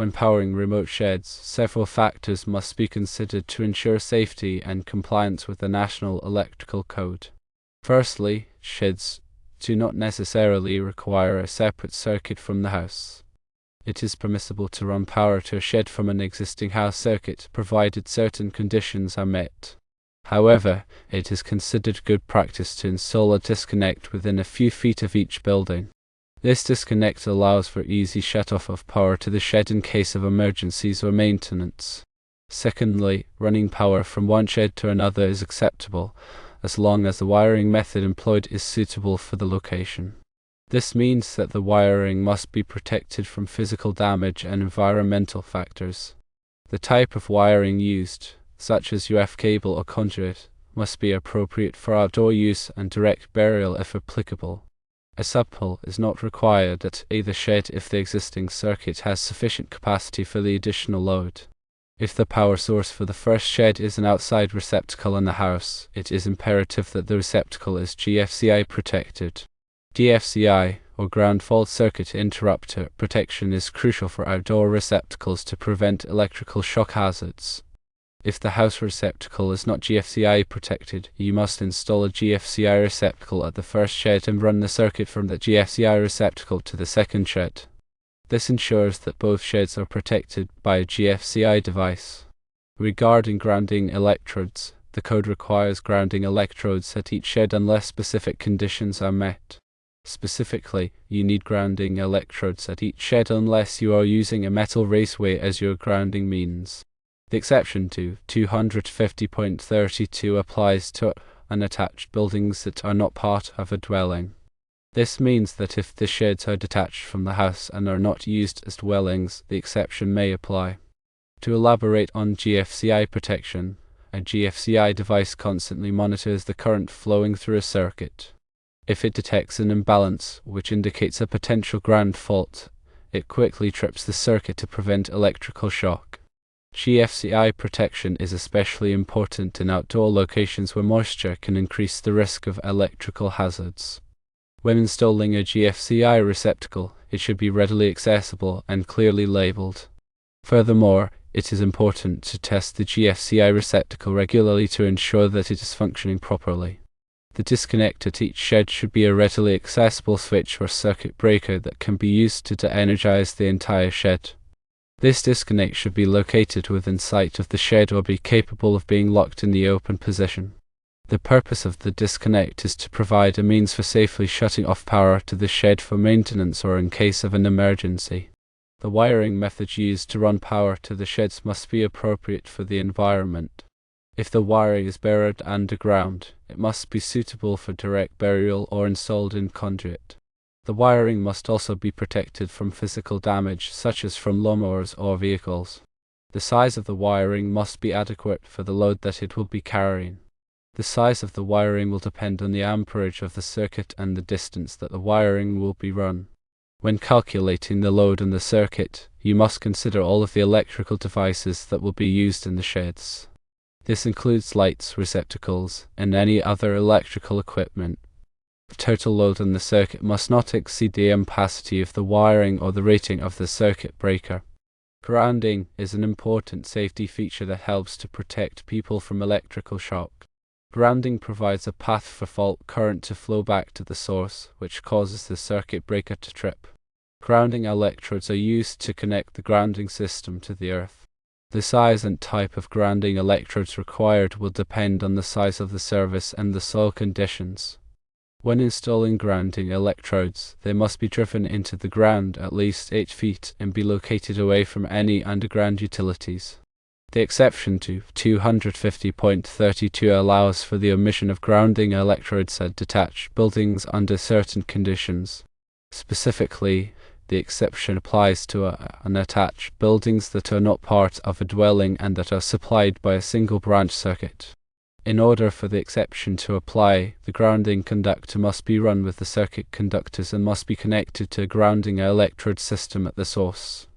When powering remote sheds, several factors must be considered to ensure safety and compliance with the National Electrical Code. Firstly, sheds do not necessarily require a separate circuit from the house. It is permissible to run power to a shed from an existing house circuit, provided certain conditions are met. However, it is considered good practice to install a disconnect within a few feet of each building. This disconnect allows for easy shutoff of power to the shed in case of emergencies or maintenance. Secondly, running power from one shed to another is acceptable, as long as the wiring method employed is suitable for the location. This means that the wiring must be protected from physical damage and environmental factors. The type of wiring used, such as UF cable or conduit, must be appropriate for outdoor use and direct burial if applicable. A subpole is not required at either shed if the existing circuit has sufficient capacity for the additional load. If the power source for the first shed is an outside receptacle in the house, it is imperative that the receptacle is GFCI protected. GFCI, or ground fault circuit interrupter protection, is crucial for outdoor receptacles to prevent electrical shock hazards. If the house receptacle is not GFCI protected, you must install a GFCI receptacle at the first shed and run the circuit from the GFCI receptacle to the second shed. This ensures that both sheds are protected by a GFCI device. Regarding grounding electrodes, the code requires grounding electrodes at each shed unless specific conditions are met. Specifically, you need grounding electrodes at each shed unless you are using a metal raceway as your grounding means. The exception to 250.32 applies to unattached buildings that are not part of a dwelling. This means that if the sheds are detached from the house and are not used as dwellings, the exception may apply. To elaborate on GFCI protection, a GFCI device constantly monitors the current flowing through a circuit. If it detects an imbalance, which indicates a potential ground fault, it quickly trips the circuit to prevent electrical shock. GFCI protection is especially important in outdoor locations where moisture can increase the risk of electrical hazards. When installing a GFCI receptacle, it should be readily accessible and clearly labeled. Furthermore, it is important to test the GFCI receptacle regularly to ensure that it is functioning properly. The disconnect at each shed should be a readily accessible switch or circuit breaker that can be used to energize the entire shed. This disconnect should be located within sight of the shed or be capable of being locked in the open position. The purpose of the disconnect is to provide a means for safely shutting off power to the shed for maintenance or in case of an emergency. The wiring methods used to run power to the sheds must be appropriate for the environment. If the wiring is buried underground, it must be suitable for direct burial or installed in conduit. The wiring must also be protected from physical damage, such as from lawnmowers or vehicles. The size of the wiring must be adequate for the load that it will be carrying. The size of the wiring will depend on the amperage of the circuit and the distance that the wiring will be run. When calculating the load on the circuit, you must consider all of the electrical devices that will be used in the sheds. This includes lights, receptacles, and any other electrical equipment. The total load on the circuit must not exceed the ampacity of the wiring or the rating of the circuit breaker. Grounding is an important safety feature that helps to protect people from electrical shock. Grounding provides a path for fault current to flow back to the source, which causes the circuit breaker to trip. Grounding electrodes are used to connect the grounding system to the earth. The size and type of grounding electrodes required will depend on the size of the service and the soil conditions. When installing grounding electrodes, they must be driven into the ground at least 8 feet and be located away from any underground utilities. The exception to 250.32 allows for the omission of grounding electrodes at detached buildings under certain conditions. Specifically, the exception applies to unattached buildings that are not part of a dwelling and that are supplied by a single branch circuit. In order for the exception to apply, the grounding conductor must be run with the circuit conductors and must be connected to a grounding electrode system at the source.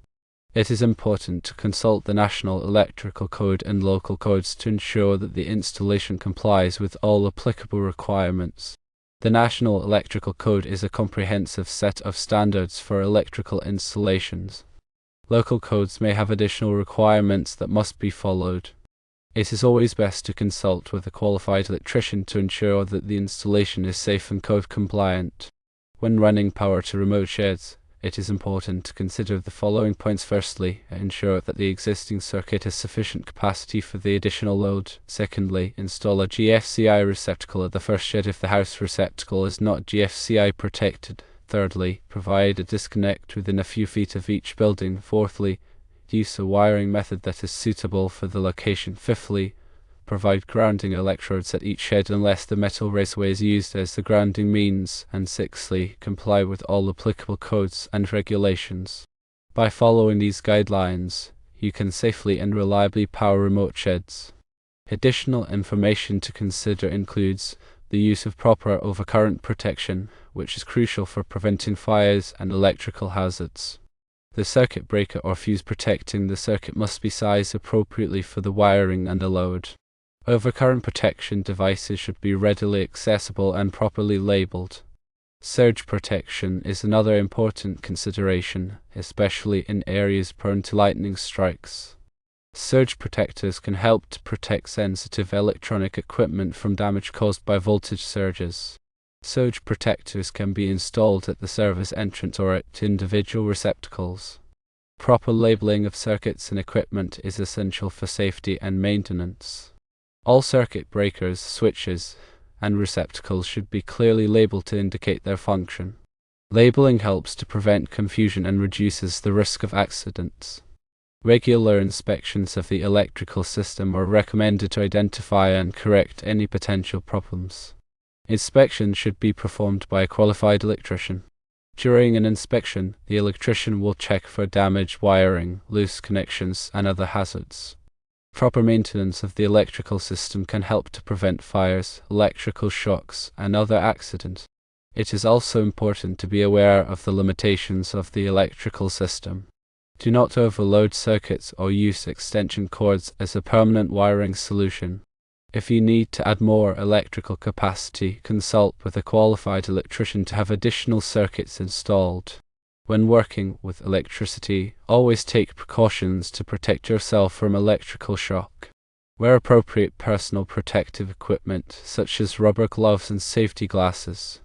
It is important to consult the National Electrical Code and local codes to ensure that the installation complies with all applicable requirements. The National Electrical Code is a comprehensive set of standards for electrical installations. Local codes may have additional requirements that must be followed. It is always best to consult with a qualified electrician to ensure that the installation is safe and code compliant. When running power to remote sheds, it is important to consider the following points. Firstly, ensure that the existing circuit has sufficient capacity for the additional load. Secondly, install a GFCI receptacle at the first shed if the house receptacle is not GFCI protected. Thirdly, provide a disconnect within a few feet of each building. Fourthly, use a wiring method that is suitable for the location. Fifthly, provide grounding electrodes at each shed unless the metal raceway is used as the grounding means. And sixthly, comply with all applicable codes and regulations. By following these guidelines, you can safely and reliably power remote sheds. Additional information to consider includes the use of proper overcurrent protection, which is crucial for preventing fires and electrical hazards. The circuit breaker or fuse protecting the circuit must be sized appropriately for the wiring and the load. Overcurrent protection devices should be readily accessible and properly labeled. Surge protection is another important consideration, especially in areas prone to lightning strikes. Surge protectors can help to protect sensitive electronic equipment from damage caused by voltage surges. Surge protectors can be installed at the service entrance or at individual receptacles. Proper labeling of circuits and equipment is essential for safety and maintenance. All circuit breakers, switches, and receptacles should be clearly labeled to indicate their function. Labeling helps to prevent confusion and reduces the risk of accidents. Regular inspections of the electrical system are recommended to identify and correct any potential problems. Inspections should be performed by a qualified electrician. During an inspection, the electrician will check for damaged wiring, loose connections, and other hazards. Proper maintenance of the electrical system can help to prevent fires, electrical shocks, and other accidents. It is also important to be aware of the limitations of the electrical system. Do not overload circuits or use extension cords as a permanent wiring solution. If you need to add more electrical capacity, consult with a qualified electrician to have additional circuits installed. When working with electricity, always take precautions to protect yourself from electrical shock. Wear appropriate personal protective equipment, such as rubber gloves and safety glasses.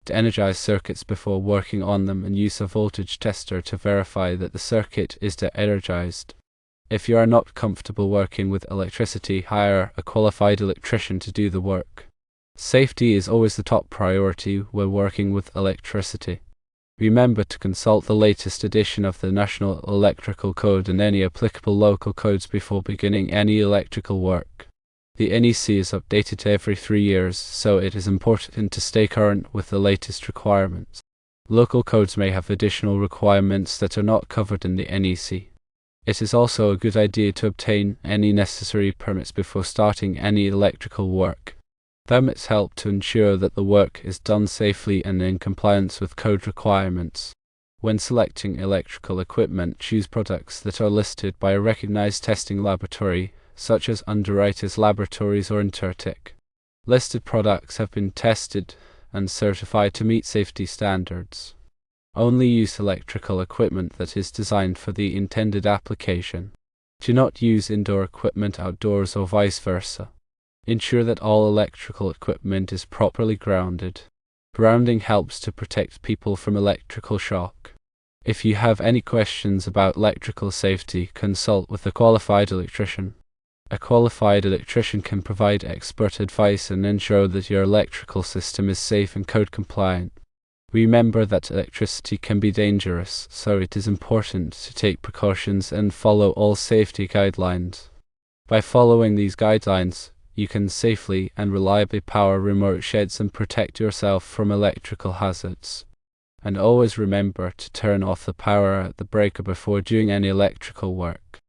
To energize circuits before working on them, and use a voltage tester to verify that the circuit is de-energized. If you are not comfortable working with electricity, hire a qualified electrician to do the work. Safety is always the top priority when working with electricity. Remember to consult the latest edition of the National Electrical Code and any applicable local codes before beginning any electrical work. The NEC is updated every 3 years, so it is important to stay current with the latest requirements. Local codes may have additional requirements that are not covered in the NEC. It is also a good idea to obtain any necessary permits before starting any electrical work. Permits help to ensure that the work is done safely and in compliance with code requirements. When selecting electrical equipment, choose products that are listed by a recognized testing laboratory, such as Underwriters Laboratories or Intertech. Listed products have been tested and certified to meet safety standards. Only use electrical equipment that is designed for the intended application. Do not use indoor equipment outdoors or vice versa. Ensure that all electrical equipment is properly grounded. Grounding helps to protect people from electrical shock. If you have any questions about electrical safety, consult with a qualified electrician. A qualified electrician can provide expert advice and ensure that your electrical system is safe and code compliant. Remember that electricity can be dangerous, so it is important to take precautions and follow all safety guidelines. By following these guidelines, you can safely and reliably power remote sheds and protect yourself from electrical hazards. And always remember to turn off the power at the breaker before doing any electrical work.